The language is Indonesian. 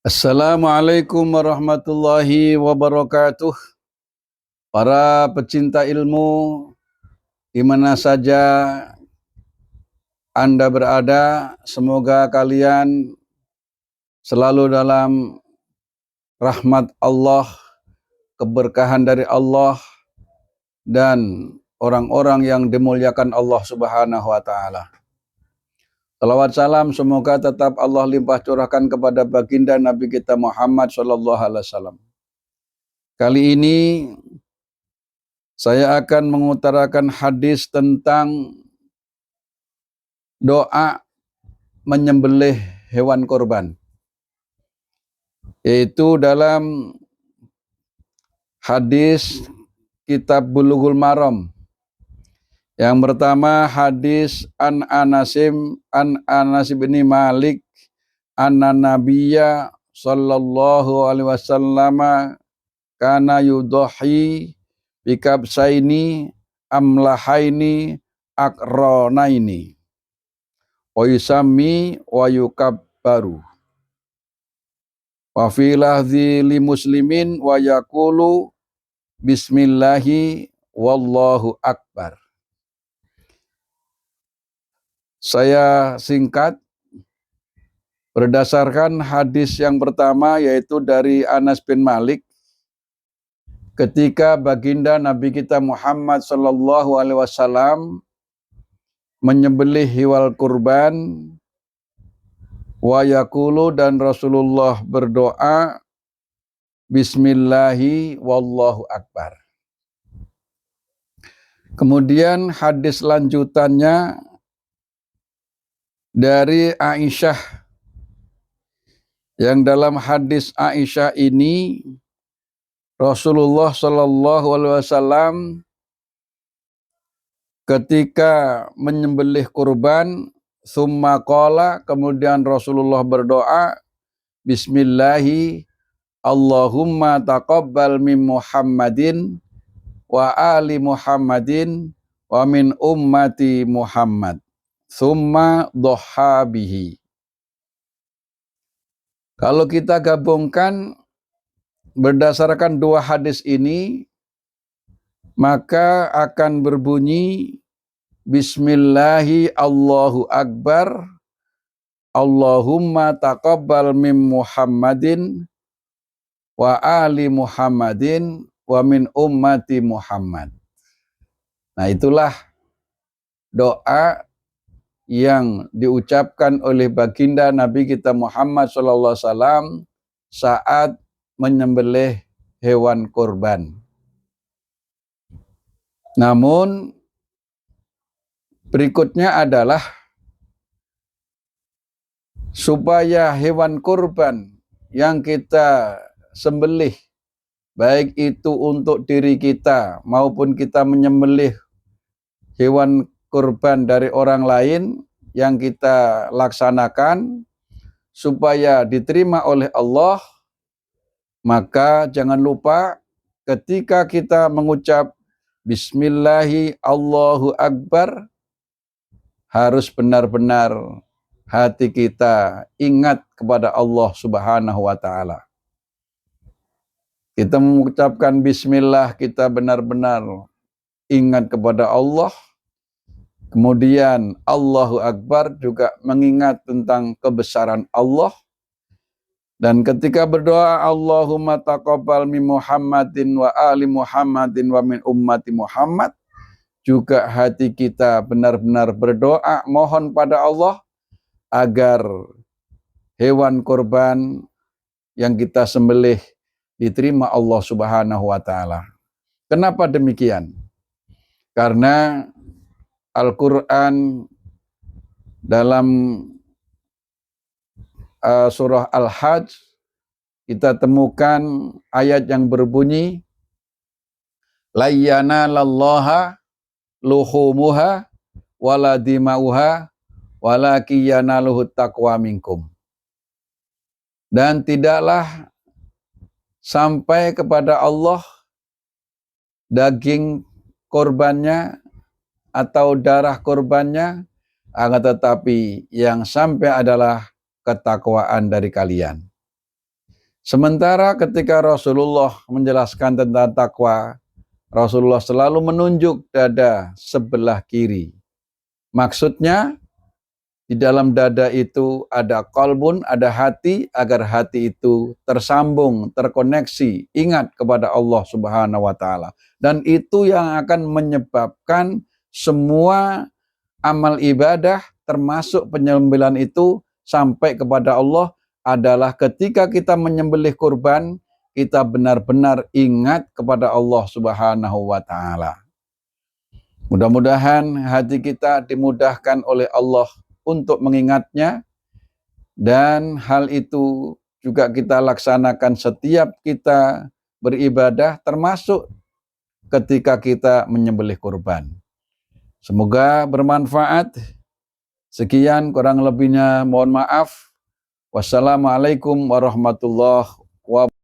Assalamualaikum warahmatullahi wabarakatuh. Para pecinta ilmu, di mana saja Anda berada, semoga kalian selalu dalam rahmat Allah, keberkahan dari Allah, dan orang-orang yang dimuliakan Allah Subhanahu wa Ta'ala. Salawat salam semoga tetap Allah limpah curahkan kepada baginda Nabi kita Muhammad SAW. Kali ini saya akan mengutarakan hadis tentang doa menyembelih hewan korban, yaitu dalam hadis kitab Bulughul Maram. Yang pertama hadis an Anas bin Malik anna Nabiyya sallallahu alaihi wasallam kana yudahi bikabsaini amlahaini akranaini wa yusammi wa yukabbaru wa fi lahzi li muslimin wa yaqulu bismillahi wallahu akbar. Saya singkat berdasarkan hadis yang pertama, yaitu dari Anas bin Malik ketika baginda Nabi kita Muhammad sallallahu alaihi wasallam menyembelih hewan kurban, wa yaqulu, dan Rasulullah berdoa bismillahi wallahu akbar. Kemudian hadis lanjutannya dari Aisyah, yang dalam hadis Aisyah ini Rasulullah sallallahu alaihi wasallam ketika menyembelih kurban, summa qala, kemudian Rasulullah berdoa bismillahi Allahumma taqabbal min Muhammadin wa ali Muhammadin wa min ummati Muhammad summa doha bihi. Kalau kita gabungkan berdasarkan dua hadis ini, maka akan berbunyi bismillahi Allahu akbar Allahumma taqabbal min Muhammadin wa ali Muhammadin wa min ummati Muhammad. Nah, itulah doa yang diucapkan oleh baginda Nabi kita Muhammad SAW saat menyembelih hewan kurban. Namun berikutnya adalah supaya hewan kurban yang kita sembelih, baik itu untuk diri kita maupun kita menyembelih hewan kurban dari orang lain yang kita laksanakan supaya diterima oleh Allah, maka jangan lupa ketika kita mengucap bismillahi Allahu akbar, harus benar-benar hati kita ingat kepada Allah Subhanahu wa Ta'ala. Kita mengucapkan bismillah, kita benar-benar ingat kepada Allah. Kemudian Allahu Akbar juga mengingat tentang kebesaran Allah. Dan ketika berdoa Allahumma taqabbal min Muhammadin wa ali Muhammadin wa min ummati Muhammad, juga hati kita benar-benar berdoa mohon pada Allah agar hewan kurban yang kita sembelih diterima Allah Subhanahu wa Ta'ala. Kenapa demikian? Karena Al-Quran dalam surah Al-Hajj kita temukan ayat yang berbunyi la yanalallaha luhumuha wala dimauha walaki yanaluhut taqwa minkum. Dan tidaklah sampai kepada Allah daging korbannya atau darah korbannya, akan tetapi yang sampai adalah ketakwaan dari kalian. Sementara ketika Rasulullah menjelaskan tentang takwa, Rasulullah selalu menunjuk dada sebelah kiri. Maksudnya, di dalam dada itu ada qalbun, ada hati, agar hati itu tersambung, terkoneksi, ingat kepada Allah Subhanahu wa Ta'ala. Dan itu yang akan menyebabkan semua amal ibadah, termasuk penyembelihan itu, sampai kepada Allah adalah ketika kita menyembelih kurban, kita benar-benar ingat kepada Allah Subhanahu wa Ta'ala. Mudah-mudahan hati kita dimudahkan oleh Allah untuk mengingatnya, dan hal itu juga kita laksanakan setiap kita beribadah, termasuk ketika kita menyembelih kurban. Semoga bermanfaat. Sekian, kurang lebihnya mohon maaf. Wassalamualaikum warahmatullahi wabarakatuh.